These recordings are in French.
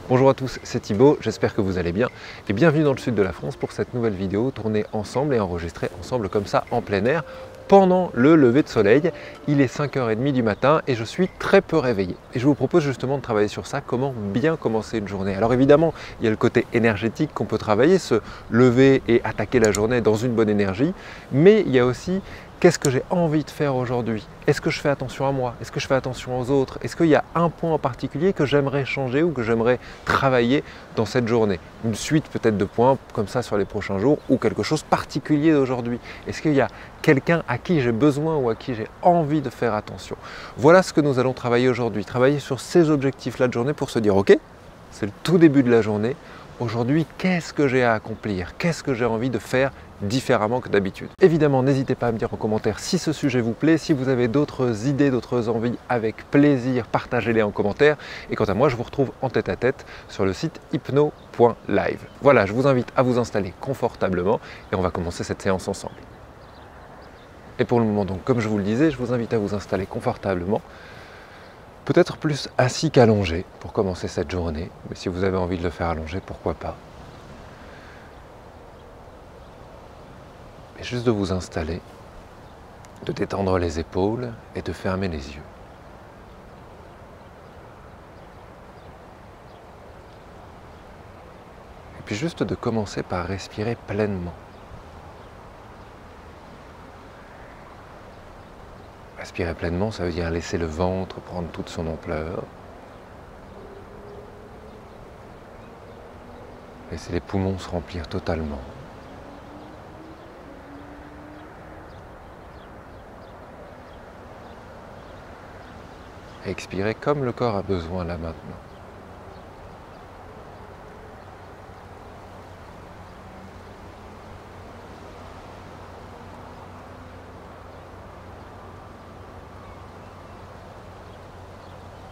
Bonjour à tous, c'est Thibaut, j'espère que vous allez bien et bienvenue dans le sud de la France pour cette nouvelle vidéo tournée ensemble et enregistrée ensemble comme ça en plein air pendant le lever de soleil. Il est 5h30 du matin et je suis très peu réveillé. Et je vous propose justement de travailler sur ça, comment bien commencer une journée. Alors évidemment, il y a le côté énergétique qu'on peut travailler, se lever et attaquer la journée dans une bonne énergie, mais il y a aussi qu'est-ce que j'ai envie de faire aujourd'hui? Est-ce que je fais attention à moi? Est-ce que je fais attention aux autres? Est-ce qu'il y a un point en particulier que j'aimerais changer ou que j'aimerais travailler dans cette journée? Une suite peut-être de points comme ça sur les prochains jours ou quelque chose de particulier d'aujourd'hui? Est-ce qu'il y a quelqu'un à qui j'ai besoin ou à qui j'ai envie de faire attention? Voilà ce que nous allons travailler aujourd'hui. Travailler sur ces objectifs-là de journée pour se dire ok, c'est le tout début de la journée. Aujourd'hui, qu'est-ce que j'ai à accomplir? Qu'est-ce que j'ai envie de faire différemment que d'habitude? Évidemment, n'hésitez pas à me dire en commentaire si ce sujet vous plaît. Si vous avez d'autres idées, d'autres envies, avec plaisir, partagez-les en commentaire. Et quant à moi, je vous retrouve en tête-à-tête sur le site hypno.live. Voilà, je vous invite à vous installer confortablement et on va commencer cette séance ensemble. Et pour le moment, donc, comme je vous le disais, je vous invite à vous installer confortablement. Peut-être plus assis qu'allongé pour commencer cette journée, mais si vous avez envie de le faire allongé, pourquoi pas. Mais juste de vous installer, de détendre les épaules et de fermer les yeux. Et puis juste de commencer par respirer pleinement. Respirer pleinement, ça veut dire laisser le ventre prendre toute son ampleur. Laisser les poumons se remplir totalement. Et expirer comme le corps a besoin là maintenant.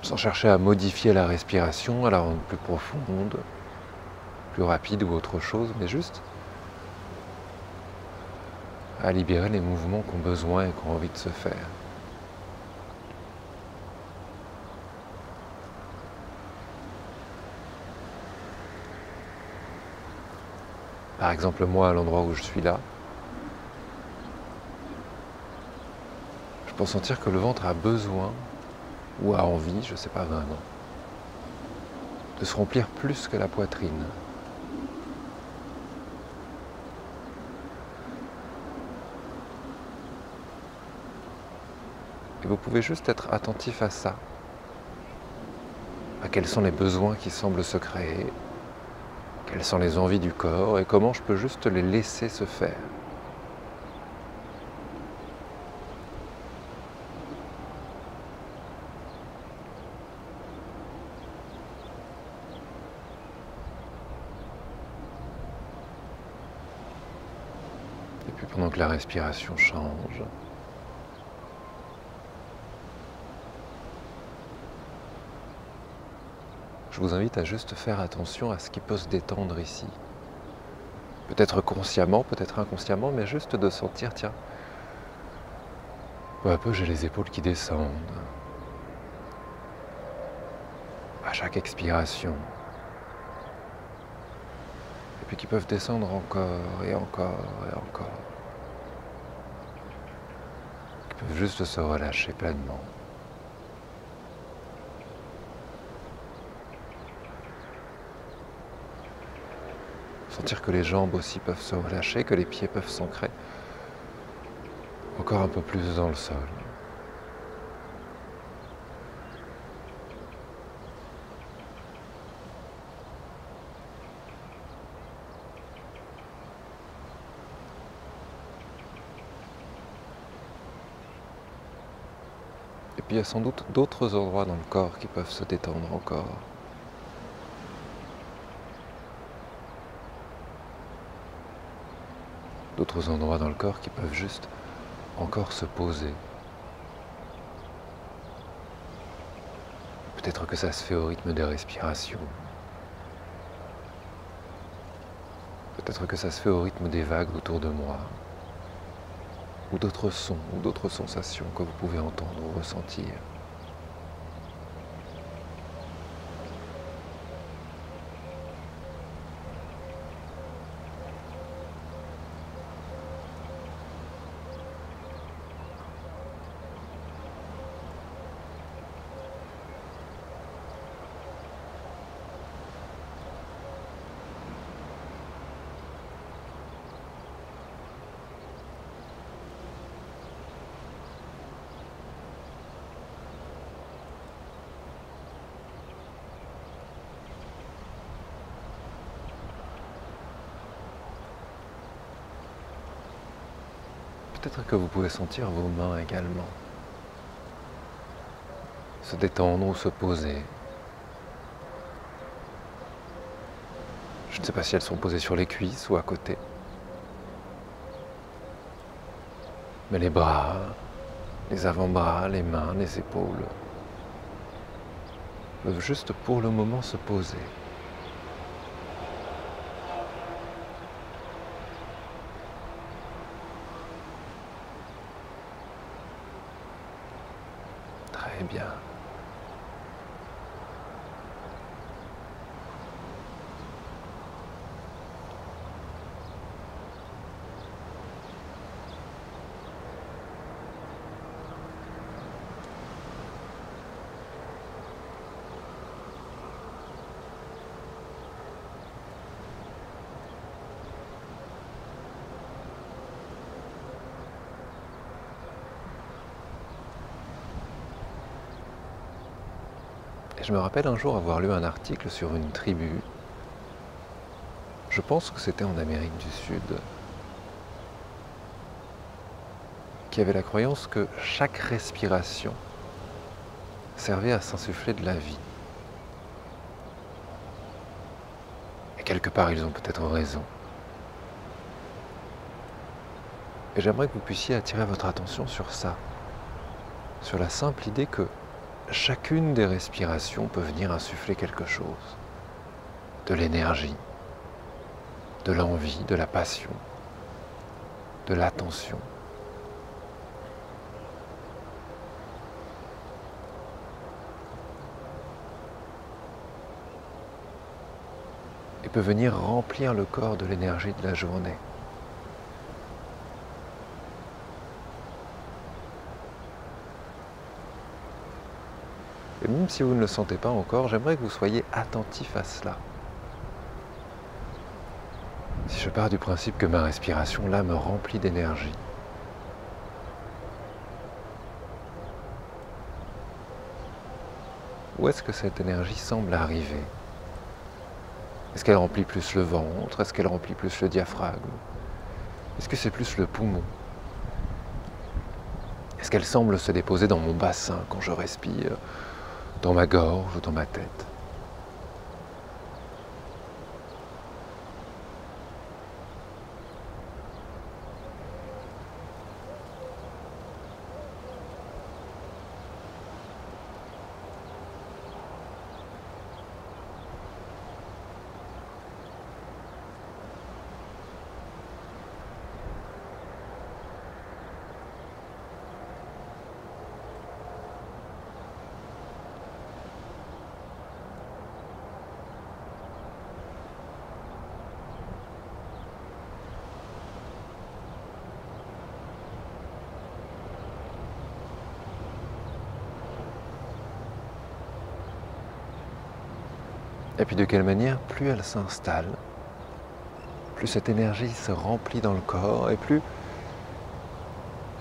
Sans chercher à modifier la respiration, à la rendre plus profonde, plus rapide ou autre chose, mais juste à libérer les mouvements qui ont besoin et qui ont envie de se faire. Par exemple, moi, à l'endroit où je suis là, je peux sentir que le ventre a besoin ou a envie, je ne sais pas vraiment, de se remplir plus que la poitrine. Et vous pouvez juste être attentif à ça, à quels sont les besoins qui semblent se créer, quelles sont les envies du corps et comment je peux juste les laisser se faire. Et puis pendant que la respiration change, je vous invite à juste faire attention à ce qui peut se détendre ici. Peut-être consciemment, peut-être inconsciemment, mais juste de sentir, tiens, peu à peu j'ai les épaules qui descendent. À chaque expiration. Et puis qui peuvent descendre encore et encore et encore. Qui peuvent juste se relâcher pleinement. Sentir que les jambes aussi peuvent se relâcher, que les pieds peuvent s'ancrer encore un peu plus dans le sol. Et puis il y a sans doute d'autres endroits dans le corps qui peuvent se détendre encore. D'autres endroits dans le corps qui peuvent juste encore se poser. Peut-être que ça se fait au rythme des respirations. Peut-être que ça se fait au rythme des vagues autour de moi. Ou d'autres sons, ou d'autres sensations que vous pouvez entendre ou ressentir. Peut-être que vous pouvez sentir vos mains également se détendre ou se poser. Je ne sais pas si elles sont posées sur les cuisses ou à côté. Mais les bras, les avant-bras, les mains, les épaules peuvent juste pour le moment se poser. Très bien. Et je me rappelle un jour avoir lu un article sur une tribu, je pense que c'était en Amérique du Sud, qui avait la croyance que chaque respiration servait à s'insuffler de la vie. Et quelque part, ils ont peut-être raison. Et j'aimerais que vous puissiez attirer votre attention sur ça, sur la simple idée que chacune des respirations peut venir insuffler quelque chose, de l'énergie, de l'envie, de la passion, de l'attention. Et peut venir remplir le corps de l'énergie de la journée. Et même si vous ne le sentez pas encore, j'aimerais que vous soyez attentif à cela. Si je pars du principe que ma respiration là me remplit d'énergie, où est-ce que cette énergie semble arriver? Est-ce qu'elle remplit plus le ventre? Est-ce qu'elle remplit plus le diaphragme? Est-ce que c'est plus le poumon? Est-ce qu'elle semble se déposer dans mon bassin quand je respire, dans ma gorge ou dans ma tête? Et puis de quelle manière, plus elle s'installe, plus cette énergie se remplit dans le corps et plus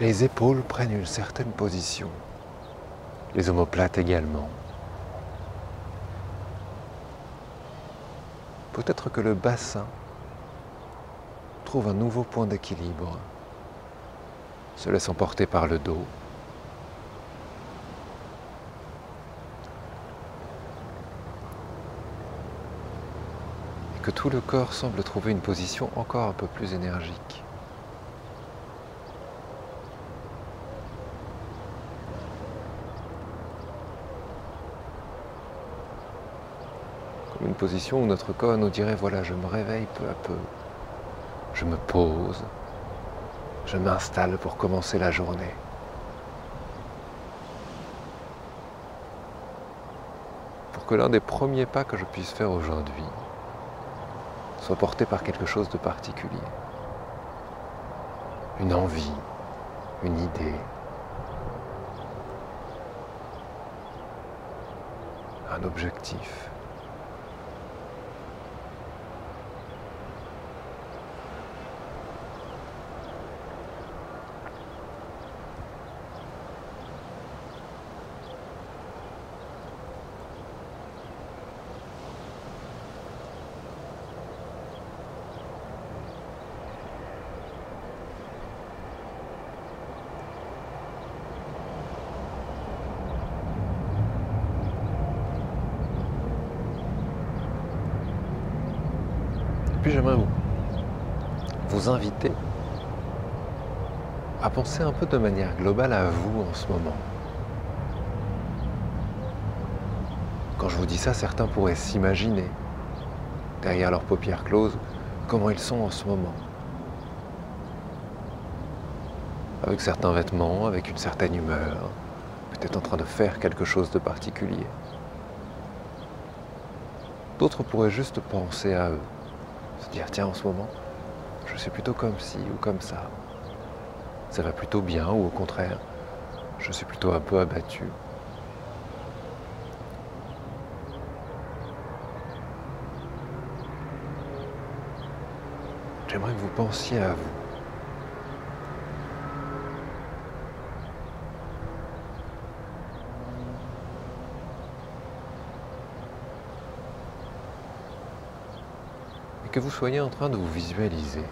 les épaules prennent une certaine position, les omoplates également. Peut-être que le bassin trouve un nouveau point d'équilibre, se laisse emporter par le dos. Que tout le corps semble trouver une position encore un peu plus énergique. Comme une position où notre corps nous dirait, voilà, je me réveille peu à peu, je me pose, je m'installe pour commencer la journée. Pour que l'un des premiers pas que je puisse faire aujourd'hui soit porté par quelque chose de particulier. Une envie, une idée, un objectif. Puis j'aimerais vous inviter à penser un peu de manière globale à vous en ce moment. Quand je vous dis ça, certains pourraient s'imaginer, derrière leurs paupières closes, comment ils sont en ce moment. Avec certains vêtements, avec une certaine humeur, peut-être en train de faire quelque chose de particulier. D'autres pourraient juste penser à eux, se dire tiens en ce moment, je suis plutôt comme ci ou comme ça. Ça va plutôt bien ou au contraire, je suis plutôt un peu abattu. J'aimerais que vous pensiez à vous. Et que vous soyez en train de vous visualiser,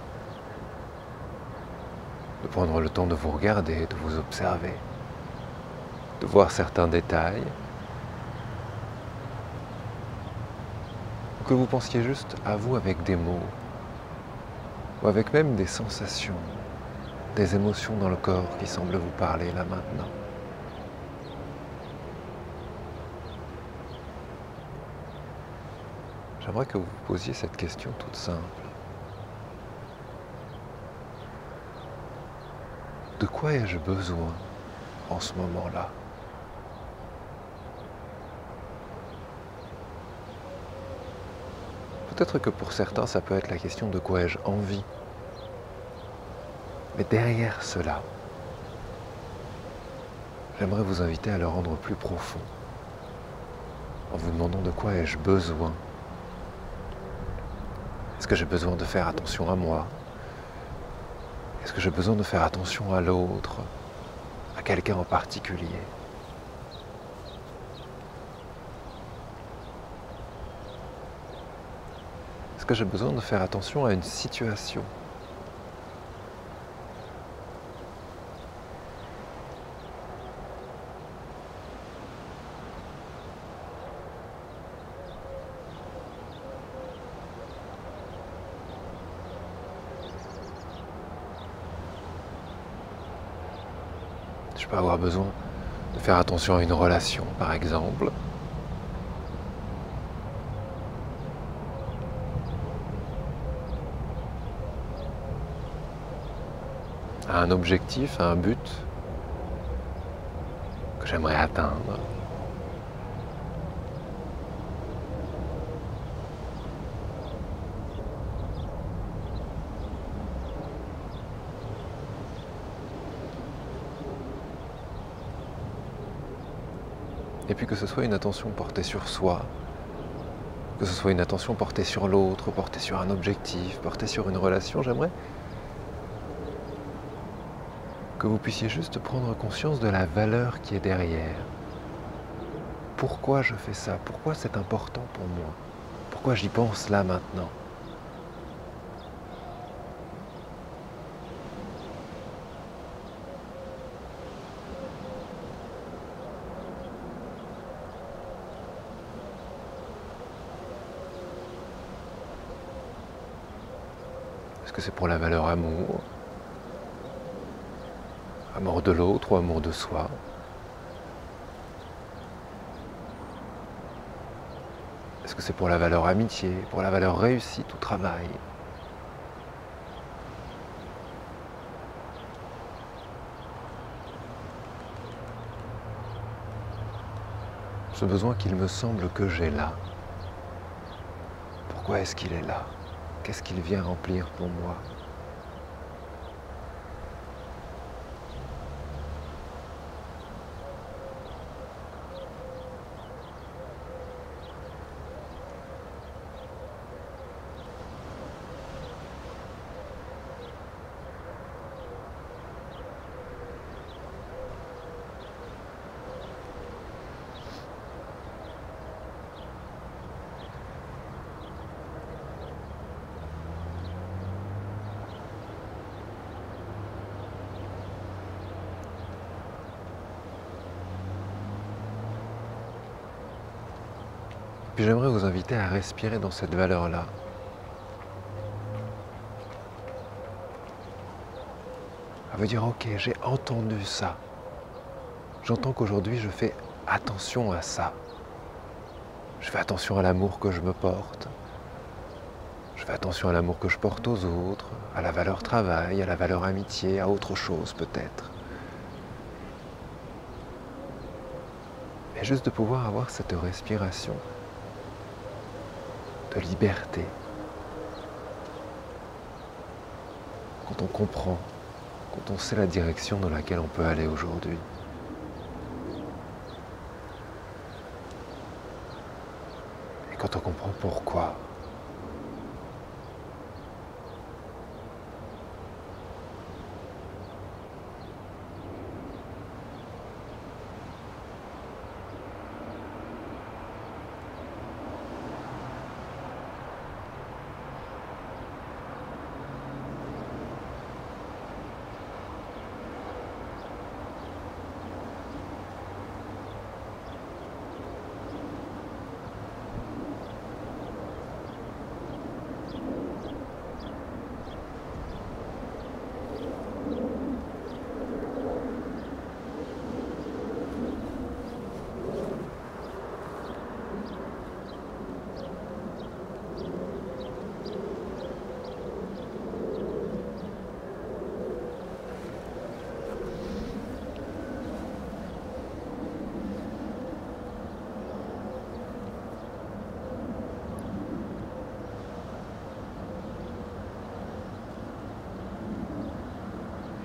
de prendre le temps de vous regarder, de vous observer, de voir certains détails, ou que vous pensiez juste à vous avec des mots, ou avec même des sensations, des émotions dans le corps qui semblent vous parler là maintenant. J'aimerais que vous vous posiez cette question toute simple. De quoi ai-je besoin en ce moment-là ? Peut-être que pour certains, ça peut être la question de quoi ai-je envie. Mais derrière cela, j'aimerais vous inviter à le rendre plus profond, en vous demandant de quoi ai-je besoin. Est-ce que j'ai besoin de faire attention à moi ? Est-ce que j'ai besoin de faire attention à l'autre, à quelqu'un en particulier ? Est-ce que j'ai besoin de faire attention à une situation ? Je peux avoir besoin de faire attention à une relation, par exemple. À un objectif, à un but que j'aimerais atteindre. Et puis que ce soit une attention portée sur soi, que ce soit une attention portée sur l'autre, portée sur un objectif, portée sur une relation, j'aimerais que vous puissiez juste prendre conscience de la valeur qui est derrière. Pourquoi je fais ça ? Pourquoi c'est important pour moi ? Pourquoi j'y pense là maintenant ? Est-ce que c'est pour la valeur amour ? Amour de l'autre ou amour de soi ? Est-ce que c'est pour la valeur amitié, pour la valeur réussite ou travail ? Ce besoin qu'il me semble que j'ai là, pourquoi est-ce qu'il est là ? Qu'est-ce qu'il vient remplir pour moi ? Puis j'aimerais vous inviter à respirer dans cette valeur-là. à vous dire ok, j'ai entendu ça. J'entends qu'aujourd'hui je fais attention à ça. Je fais attention à l'amour que je me porte. Je fais attention à l'amour que je porte aux autres, à la valeur travail, à la valeur amitié, à autre chose peut-être. Mais juste de pouvoir avoir cette respiration de liberté. Quand on comprend, quand on sait la direction dans laquelle on peut aller aujourd'hui. Et quand on comprend pourquoi.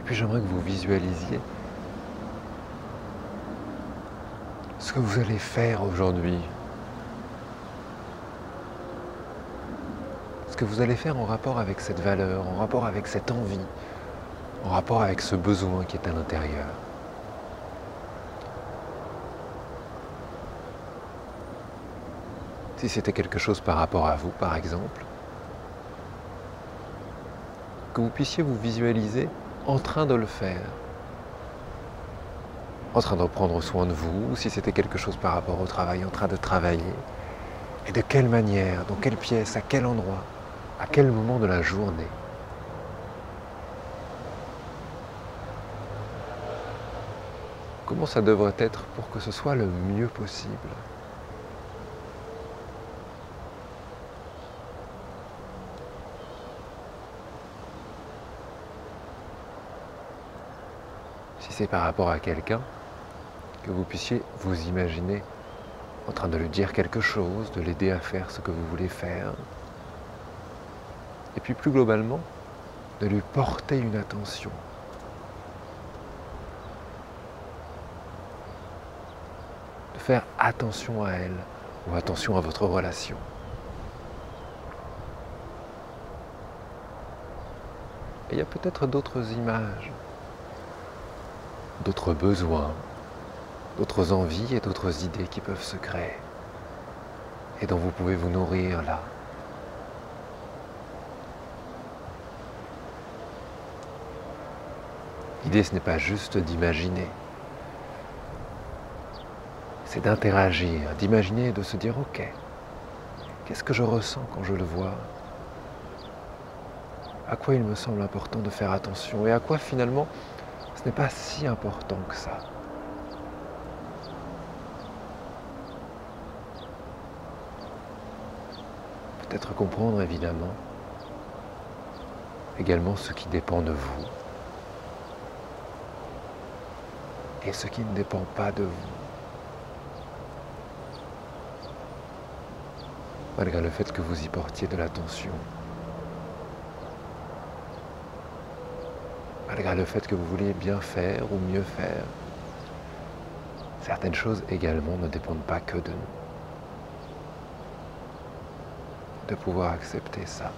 Puis j'aimerais que vous visualisiez ce que vous allez faire aujourd'hui. Ce que vous allez faire en rapport avec cette valeur, en rapport avec cette envie, en rapport avec ce besoin qui est à l'intérieur. Si c'était quelque chose par rapport à vous, par exemple, que vous puissiez vous visualiser en train de le faire, en train de prendre soin de vous, ou si c'était quelque chose par rapport au travail, en train de travailler, et de quelle manière, dans quelle pièce, à quel endroit, à quel moment de la journée. Comment ça devrait être pour que ce soit le mieux possible. Si c'est par rapport à quelqu'un, que vous puissiez vous imaginer en train de lui dire quelque chose, de l'aider à faire ce que vous voulez faire. Et puis plus globalement, de lui porter une attention. De faire attention à elle ou attention à votre relation. Et il y a peut-être d'autres images, d'autres besoins, d'autres envies et d'autres idées qui peuvent se créer et dont vous pouvez vous nourrir là. L'idée, ce n'est pas juste d'imaginer, c'est d'interagir, d'imaginer et de se dire « Ok, qu'est-ce que je ressens quand je le vois ? À quoi il me semble important de faire attention et à quoi finalement ce n'est pas si important que ça ?» Peut-être comprendre évidemment également ce qui dépend de vous et ce qui ne dépend pas de vous. Malgré le fait que vous y portiez de l'attention, malgré le fait que vous vouliez bien faire ou mieux faire, certaines choses également ne dépendent pas que de nous. De pouvoir accepter ça.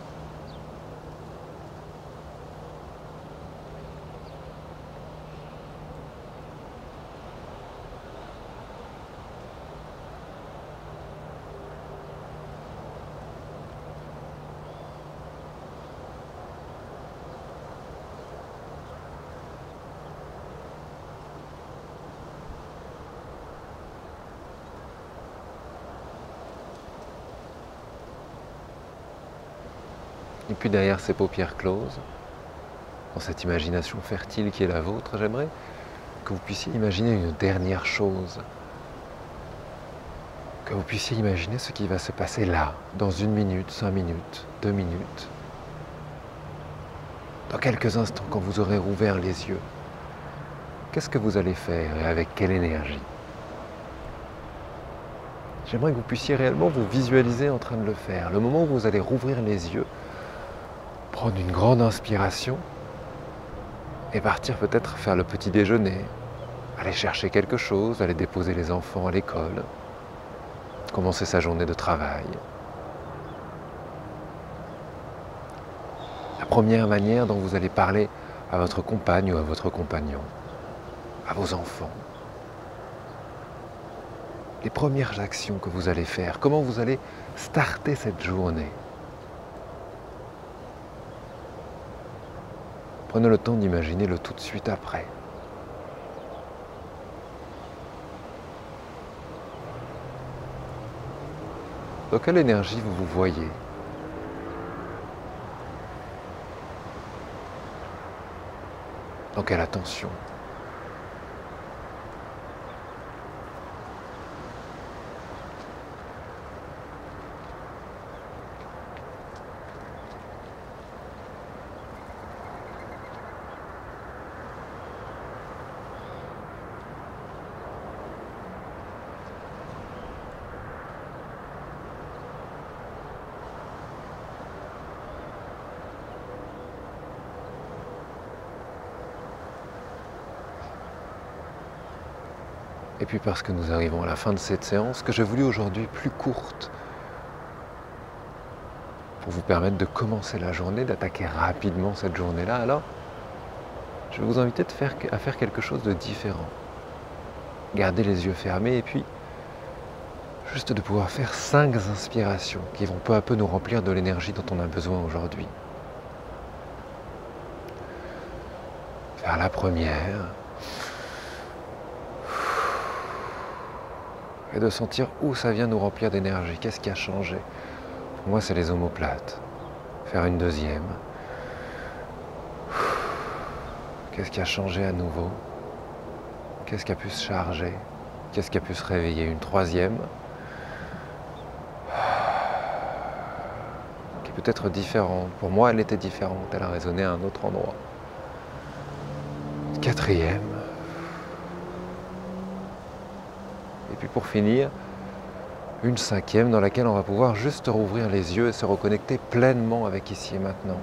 Et puis derrière ces paupières closes, dans cette imagination fertile qui est la vôtre, j'aimerais que vous puissiez imaginer une dernière chose. Que vous puissiez imaginer ce qui va se passer là, dans 1 minute, 5 minutes, 2 minutes. Dans quelques instants, quand vous aurez rouvert les yeux, qu'est-ce que vous allez faire et avec quelle énergie? J'aimerais que vous puissiez réellement vous visualiser en train de le faire. Le moment où vous allez rouvrir les yeux, prendre une grande inspiration et partir peut-être faire le petit déjeuner, aller chercher quelque chose, aller déposer les enfants à l'école, commencer sa journée de travail. La première manière dont vous allez parler à votre compagne ou à votre compagnon, à vos enfants. Les premières actions que vous allez faire, comment vous allez starter cette journée. Prenez le temps d'imaginer le tout de suite après. Dans quelle énergie vous vous voyez? Dans quelle attention? Et puis parce que nous arrivons à la fin de cette séance, que j'ai voulu aujourd'hui plus courte, pour vous permettre de commencer la journée, d'attaquer rapidement cette journée-là, alors je vais vous inviter à faire quelque chose de différent. Gardez les yeux fermés et puis juste de pouvoir faire 5 inspirations qui vont peu à peu nous remplir de l'énergie dont on a besoin aujourd'hui. Faire la première. Et de sentir où ça vient nous remplir d'énergie, qu'est-ce qui a changé. Pour moi, c'est les omoplates. Faire une deuxième. Qu'est-ce qui a changé à nouveau? Qu'est-ce qui a pu se charger? Qu'est-ce qui a pu se réveiller? Une troisième. Qui peut être différente. Pour moi, elle était différente. Elle a résonné à un autre endroit. Une quatrième. Et puis pour finir, une cinquième dans laquelle on va pouvoir juste rouvrir les yeux et se reconnecter pleinement avec ici et maintenant.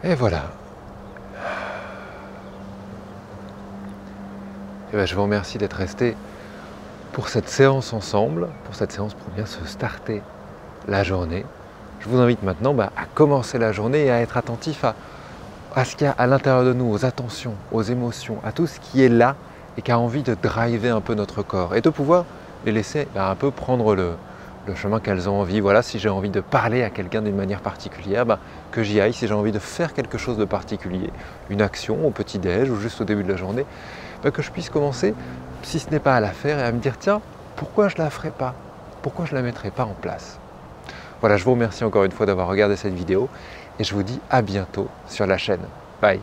Et voilà. Et bien, je vous remercie d'être resté pour cette séance ensemble, pour bien se starter la journée. Je vous invite maintenant à commencer la journée et à être attentif à ce qu'il y a à l'intérieur de nous, aux attentions, aux émotions, à tout ce qui est là et qui a envie de driver un peu notre corps et de pouvoir les laisser un peu prendre le chemin qu'elles ont envie. Voilà, si j'ai envie de parler à quelqu'un d'une manière particulière, que j'y aille. Si j'ai envie de faire quelque chose de particulier, une action au petit-déj ou juste au début de la journée, que je puisse commencer, si ce n'est pas à la faire, et à me dire tiens, pourquoi je ne la ferai pas? Pourquoi je ne la mettrai pas en place? Voilà, je vous remercie encore une fois d'avoir regardé cette vidéo et je vous dis à bientôt sur la chaîne. Bye!